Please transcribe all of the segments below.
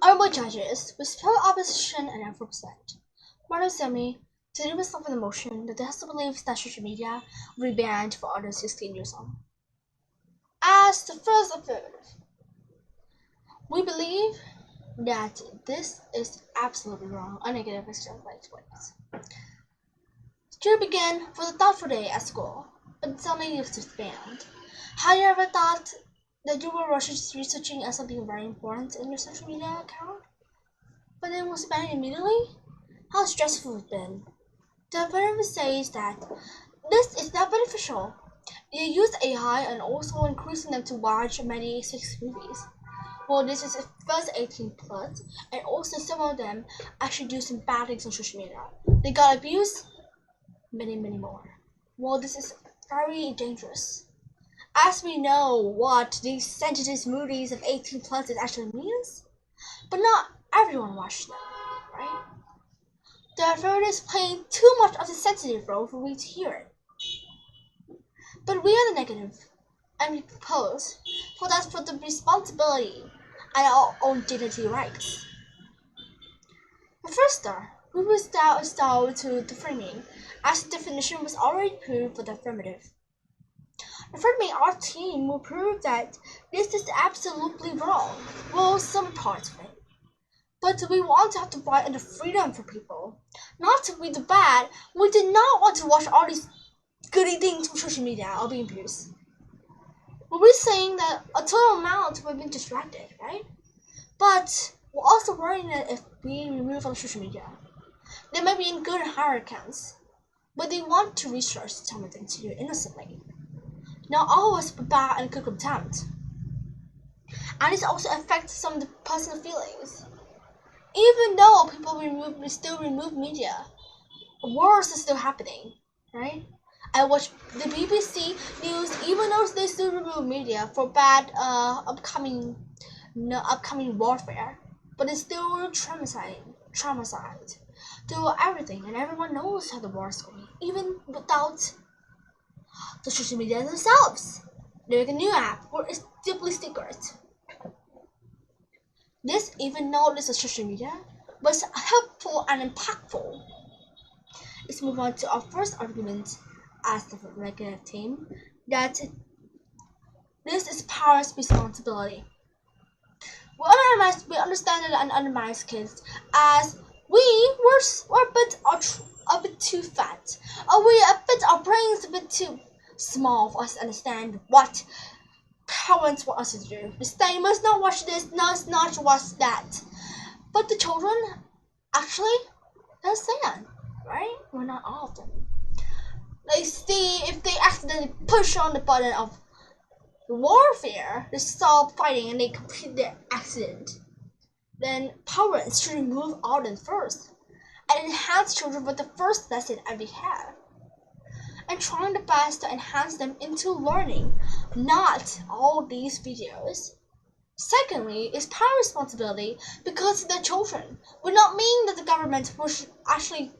Honorable judges, with spell opposition and 4%. Martin Semi, to do myself in the motion that the House believes that social media will be banned for under 16 years old. As the first affirmative, we believe that this is absolutely wrong on negative external ways. To begin for the thoughtful day at school, but suddenly it was banned. Have you ever thought that you were researching as something very important in your social media account, but then was banned immediately? How stressful it's been. The affirmative says that this is not beneficial. They use AI and also increasing them to watch many sex movies. Well, this is first 18 plus, and also some of them actually do some bad things on social media. They got abused, many more. Well, this is very dangerous. As we know what these sensitive movies of 18 plus actually means, but not everyone watches them, right? The authorities is playing too much of the sensitive role for we to hear it. But we are the negative, and we propose for the responsibility and our own dignity rights. But first we will start to the framing, as the definition was already proved for the affirmative. The framing our team will prove that this is absolutely wrong, well, some parts of it. But we want to have the right and the freedom for people, not to read the bad. We did not want to watch all these goody things from social media or being abused. We're saying that a total amount we've been distracted, right? But we're also worrying that if we remove all social media, they might be in good and higher accounts, but they want to research something to do innocently. Now all of us are bad and good contempt. And this also affects some of the personal feelings. Even though people still remove media, wars is still happening, right? I watch the BBC News, even though they still remove media for bad upcoming warfare, but it's still traumatized through everything, and everyone knows how the war is going, even without the social media themselves. They make a new app where it's deeply secret. This, even though this is social media, was helpful and impactful. Let's move on to our first argument as the negative team, that this is power's responsibility. We understand it and undermines kids as we were a bit too fat, or our brains a bit too small for us to understand what parents want us to do. They must not watch this, must not watch that. But the children actually understand, right? Well, not all of them. They see if they accidentally push on the button of warfare, they stop fighting and they complete their accident. Then parents should remove all of them first and enhance children with the first lesson every have. And trying the best to enhance them into learning, not all these videos. Secondly, is parent responsibility because the children would not mean that the government would actually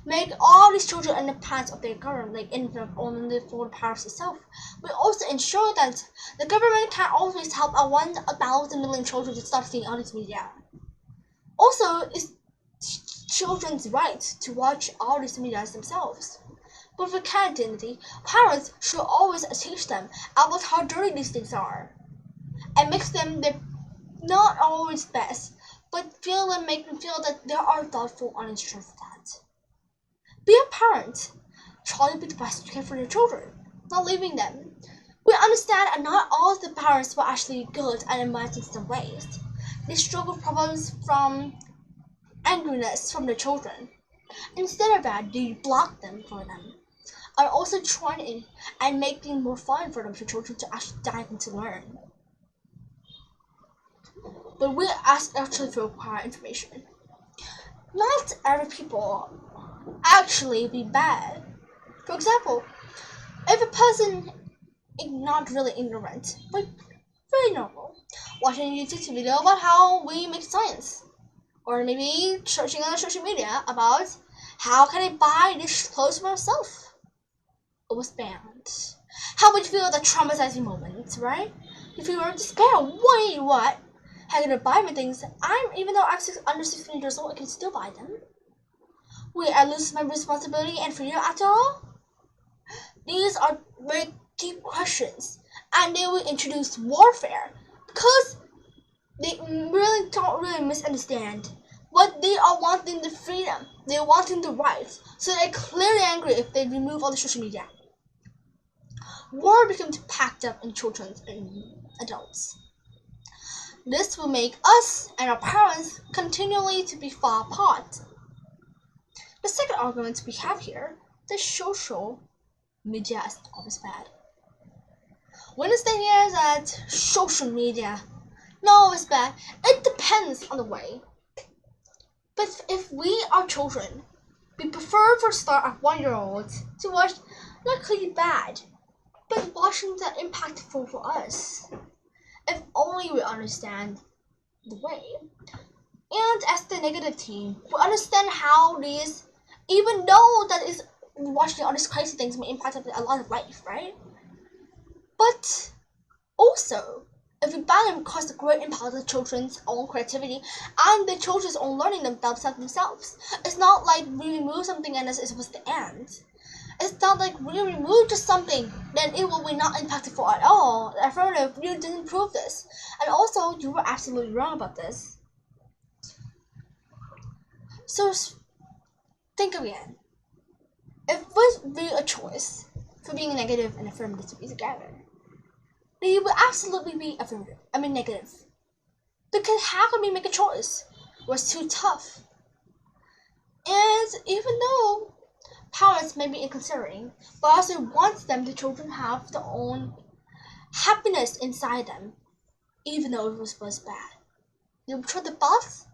make all these children in the paths of their government, like in the only for the parents itself. We also ensure that the government can always help 1,000 million children to start seeing all this media. Also, it's children's right to watch all these media themselves. But for cat dignity, parents should always teach them about how dirty these things are, and makes them not always best, but make them feel that they are thoughtful and interested in that. Be a parent. Try to be the best you can for your children, not leaving them. We understand that not all of the parents were actually good and advanced in some ways. They struggle with problems from angriness from the children. Instead of that, they block them for them. Are also trying and making more fun for them for children to actually dive into learn. But we actually require information. Not every people actually be bad. For example, if a person is not really ignorant, but very normal, watching a YouTube video about how we make science, or maybe searching on social media about how can I buy this clothes for myself. It was banned. How would you feel at the traumatizing moment, right? You feel despair. Wait, what? I can buy me things. Even though I'm under 16 years old, I can still buy them. Will I lose my responsibility and freedom after all? These are very deep questions, and they will introduce warfare because they really don't really misunderstand. But they are wanting the freedom, they're wanting the rights, so they're clearly angry if they remove all the social media. War becomes packed up in children and adults. This will make us and our parents continually to be far apart. The second argument we have here, the social media is always bad. When is the here that social media no it's bad? It depends on the way. But if we are children, we prefer for start at 1-year-old to watch not clearly bad, but watching that impactful for us. If only we understand the way. And as the negative team, we understand how these, even though that is watching all these crazy things may impact a lot of life, right? But also, if we ban them, cause a great impact on the children's own creativity and the children's own learning themselves. It's not like we remove something and it's supposed to end. It's not like we remove just something, then it will be not impactful at all. Affirmative, you didn't prove this. And also, you were absolutely wrong about this. So, think again. If it was really a choice for being negative and affirmative to be together, they would absolutely be negative. Because how can we make a choice? It was too tough. And even though parents may be inconsidering, but also wants them, the children have their own happiness inside them, even though it was bad. They will try the best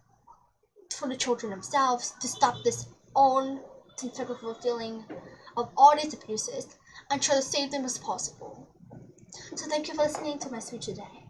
for the children themselves to stop this own centrifugal feeling of all these abuses and try to save them as possible. So thank you for listening to my speech today.